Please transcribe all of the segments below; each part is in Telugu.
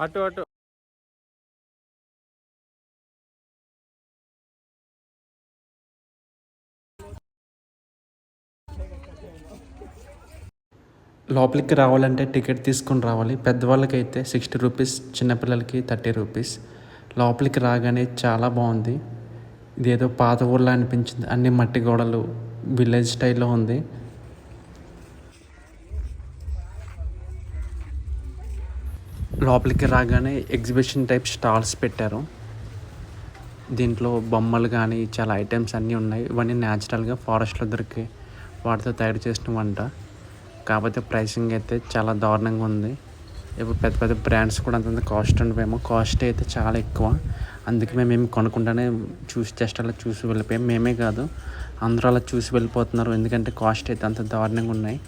అటు అటు లోపలికి రావాలంటే టికెట్ తీసుకొని రావాలి. పెద్దవాళ్ళకైతే 60 రూపీస్, చిన్నపిల్లలకి 30 రూపీస్. లోపలికి రాగానే చాలా బాగుంది. ఇదేదో పాత ఊర్లా అనిపించింది. అన్ని మట్టి గోడలు, విలేజ్ స్టైల్లో ఉంది. లోపలికి రాగానే ఎగ్జిబిషన్ టైప్ స్టాల్స్ పెట్టారు. దీంట్లో బొమ్మలు కానీ చాలా ఐటమ్స్ అన్నీ ఉన్నాయి. ఇవన్నీ న్యాచురల్గా ఫారెస్ట్లో దొరికే వాటితో తయారు చేసిన వంట. కాకపోతే ప్రైసింగ్ అయితే చాలా దారుణంగా ఉంది. ఇప్పుడు పెద్ద పెద్ద బ్రాండ్స్ కూడా అంతంత కాస్ట్ ఉండిపోయాము. కాస్ట్ అయితే చాలా ఎక్కువ. అందుకే మేము కొనుక్కుంటానే జస్ట్ అలా చూసి వెళ్ళిపోయాం. మేమే కాదు, అందరూ అలా చూసి వెళ్ళిపోతున్నారు. ఎందుకంటే కాస్ట్ అయితే అంత దారుణంగా ఉన్నాయి.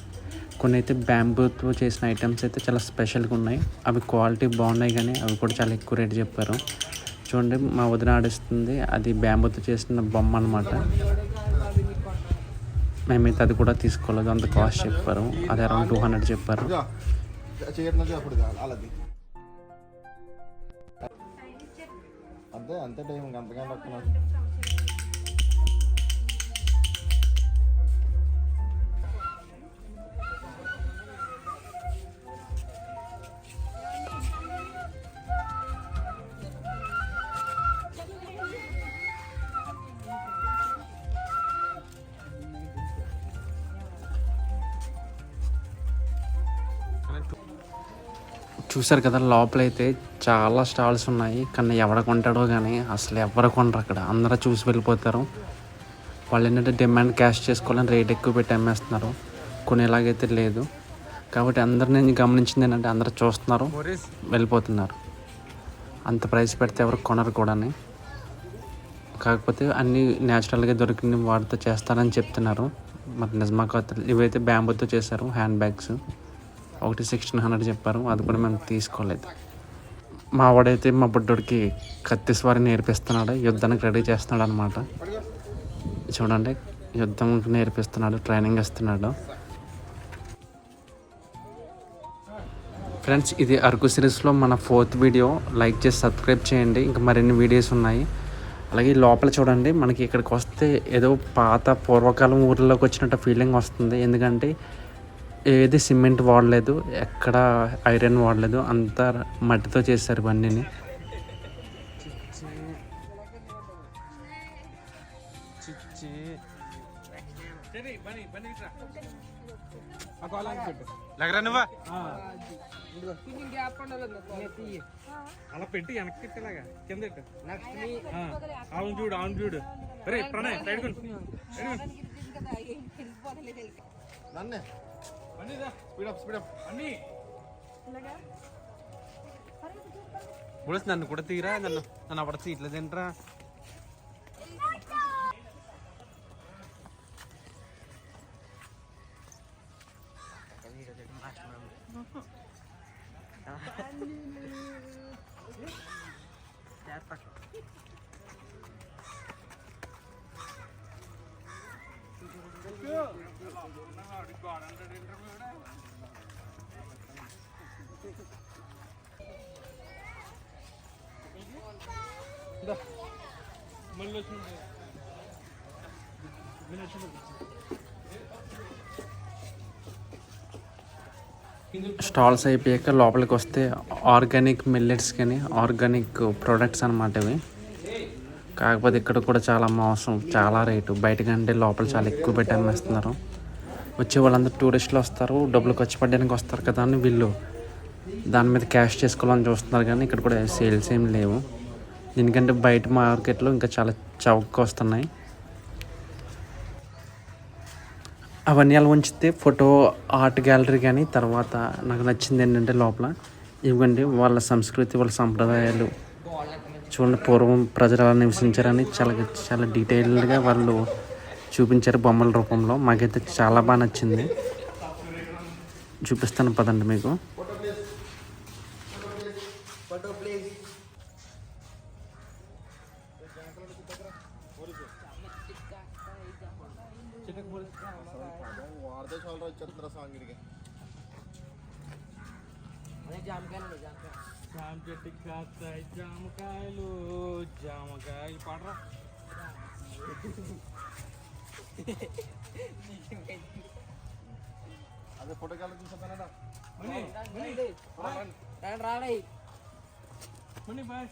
కొన్ని అయితే బ్యాంబూతో చేసిన ఐటమ్స్ అయితే చాలా స్పెషల్గా ఉన్నాయి. అవి క్వాలిటీ బాగున్నాయి, కానీ అవి కూడా చాలా ఎక్కువ రేట్ చెప్పారు. చూడండి, మా వదిన ఆడిస్తుంది. అది బ్యాంబూతో చేసిన బొమ్మ అనమాట. మేమైతే అది కూడా తీసుకోలేదు. అంత కాస్ట్ చెప్పారు. అది అరౌండ్ 200 చెప్పారు. అంతే అంతే టైం అంతకంటే చూసారు కదా, లోపలైతే చాలా స్టాల్స్ ఉన్నాయి. కానీ ఎవడ కొంటాడో కానీ అసలు ఎవరు కొనరు. అక్కడ అందరూ చూసి వెళ్ళిపోతారు. వాళ్ళు ఏంటంటే డిమాండ్ క్యాష్ చేసుకోవాలని రేట్ ఎక్కువ పెట్టి అమ్మేస్తున్నారు. కొనేలాగైతే లేదు. కాబట్టి అందరు నేను గమనించింది ఏంటంటే అందరూ చూస్తున్నారు, వెళ్ళిపోతున్నారు. అంత ప్రైస్ పెడితే ఎవరు కొనరు కూడా. కాకపోతే అన్నీ న్యాచురల్గా దొరికిన వాటితో చేస్తారని చెప్తున్నారు. మరి నిజమా కాదు. ఇవైతే బ్యాంబూతో చేశారు హ్యాండ్ బ్యాగ్స్. ఒకటి 1600 చెప్పారు. అది కూడా మేము తీసుకోలేదు. మా వాడైతే మా బుడ్డోడికి కత్తి స్వారీ నేర్పిస్తున్నాడు. యుద్ధానికి రెడీ చేస్తున్నాడు అనమాట. చూడండి, యుద్ధం నేర్పిస్తున్నాడు, ట్రైనింగ్ ఇస్తున్నాడు. ఫ్రెండ్స్, ఇది అరకు సిరీస్లో మన 4th వీడియో. లైక్ చేసి సబ్స్క్రైబ్ చేయండి. ఇంకా మరిన్ని వీడియోస్ ఉన్నాయి. అలాగే లోపల చూడండి, మనకి ఇక్కడికి వస్తే ఏదో పాత పూర్వకాలం ఊర్లోకి వచ్చినట్టు ఫీలింగ్ వస్తుంది. ఎందుకంటే ఏది సిమెంట్ వాడలేదు, ఎక్కడ ఐరన్ వాడలేదు, అంతా మట్టితో చేశారు ఇవన్నీ. అలా పెట్టి వెనక్కి పెట్టేలాగా కింద అవును చూడు, అవును చూడు. ప్రణయ్ నన్ను కూడా తీరా, నన్ను అప్పుడు సీట్లు తింటరా. స్టాల్స్ అయిపోయాక లోపలికి వస్తే ఆర్గానిక్ మిల్లెట్స్ కానీ ఆర్గానిక్ ప్రోడక్ట్స్ అనమాట ఇవి. కాకపోతే ఇక్కడ కూడా చాలా మోసం, చాలా రేటు. బయటకంటే లోపల చాలా ఎక్కువ పెట్టి అమ్మేస్తున్నారు. వచ్చే వాళ్ళందరూ టూరిస్టులు వస్తారు, డబ్బులు ఖర్చు పడడానికి వస్తారు కదా అని వీళ్ళు దాని మీద క్యాష్ చేసుకోవాలని చూస్తున్నారు. కానీ ఇక్కడ కూడా సేల్స్ ఏం లేవు. దీనికంటే బయట మార్కెట్లో ఇంకా చాలా చౌకగా వస్తున్నాయి. అవన్నీ అలా ఉంచితే ఫోటో ఆర్ట్ గ్యాలరీ కానీ. తర్వాత నాకు నచ్చింది ఏంటంటే లోపల ఇవ్వండి వాళ్ళ సంస్కృతి, వాళ్ళ సంప్రదాయాలు చూడండి. పూర్వం ప్రజలు ఎలా నివసించారని చాలా చాలా డీటెయిల్డ్గా వాళ్ళు చూపించారు బొమ్మల రూపంలో. మాకైతే చాలా బాగా నచ్చింది. చూపిస్తాను పదండి మీకు. వచ్చేస్తుందిరా సాంగిడికి. జామ చెట్టుకి కాస్తాయి జామకాయలు, జామకాయలు పడరా. అదే ఫోటో కాల్ చూసారా రాడై మనీ బాయ్.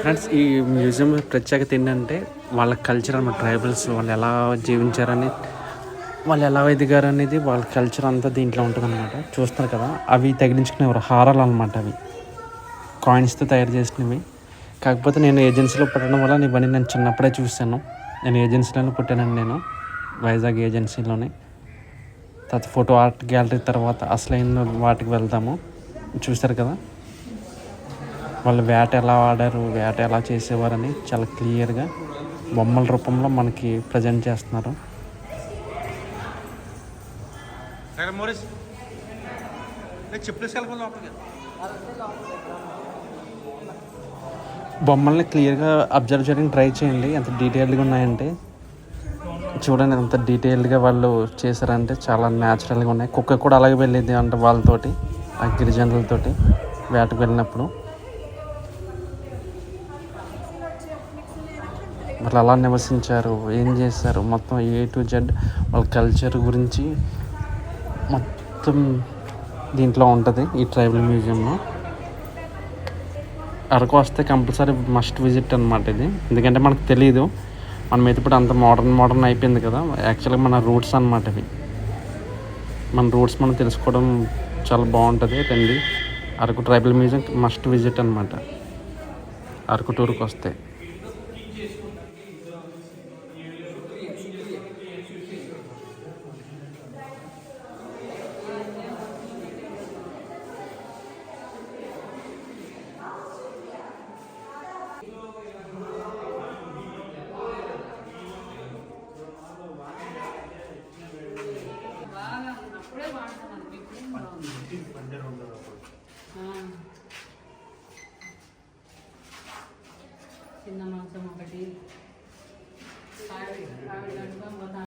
ఫ్రెండ్స్, ఈ మ్యూజియం ప్రత్యేకత ఏంటంటే వాళ్ళ కల్చర్ అన్నమాట. ట్రైబల్స్ వాళ్ళు ఎలా జీవించారని, వాళ్ళు ఎలా ఎదిగారు అనేది వాళ్ళ కల్చర్ అంతా దీంట్లో ఉంటుంది అనమాట. చూస్తారు కదా, అవి తగిలించుకునేవారు హారాలు అనమాట. అవి కాయిన్స్తో తయారు చేసినవి. కాకపోతే నేను ఏజెన్సీలో పుట్టడం వల్ల ఇవన్నీ నేను చిన్నప్పుడే చూశాను. నేను ఏజెన్సీలోనే పుట్టానండి, నేను వైజాగ్ ఏజెన్సీలోనే. తర్వాత ఫోటో ఆర్ట్ గ్యాలరీ తర్వాత అసలైన వాటికి వెళ్తాము. చూస్తారు కదా, వాళ్ళు వేట ఎలా ఆడారు, వేట ఎలా చేసేవారని చాలా క్లియర్గా బొమ్మల రూపంలో మనకి ప్రజెంట్ చేస్తున్నారు. బొమ్మల్ని క్లియర్గా అబ్జర్వ్ చేయడానికి ట్రై చేయండి. ఎంత డీటెయిల్డ్గా ఉన్నాయంటే చూడండి, ఎంత డీటెయిల్డ్గా వాళ్ళు చేశారంటే చాలా న్యాచురల్గా ఉన్నాయి. కుక్క కూడా అలాగే వెళ్ళేది అంటే వాళ్ళతోటి, ఆ గిరిజనులతోటి వేటకు వెళ్ళినప్పుడు. వాళ్ళు అలా నివసించారు, ఏం చేశారు, మొత్తం A to Z వాళ్ళ కల్చర్ గురించి మొత్తం దీంట్లో ఉంటుంది ఈ ట్రైబల్ మ్యూజియంలో. అరకు వస్తే కంపల్సరీ మస్ట్ విజిట్ అనమాట ఇది. ఎందుకంటే మనకు తెలియదు, మనం అయితే ఇప్పుడు అంత మోడర్న్ అయిపోయింది కదా. యాక్చువల్గా మన రూట్స్ అనమాట ఇవి. మన రూట్స్ మనం తెలుసుకోవడం చాలా బాగుంటుంది. రండి, Araku tribal museum must visit అనమాట అరకు టూర్కి వస్తే. చిన్న మాంసం ఒకటి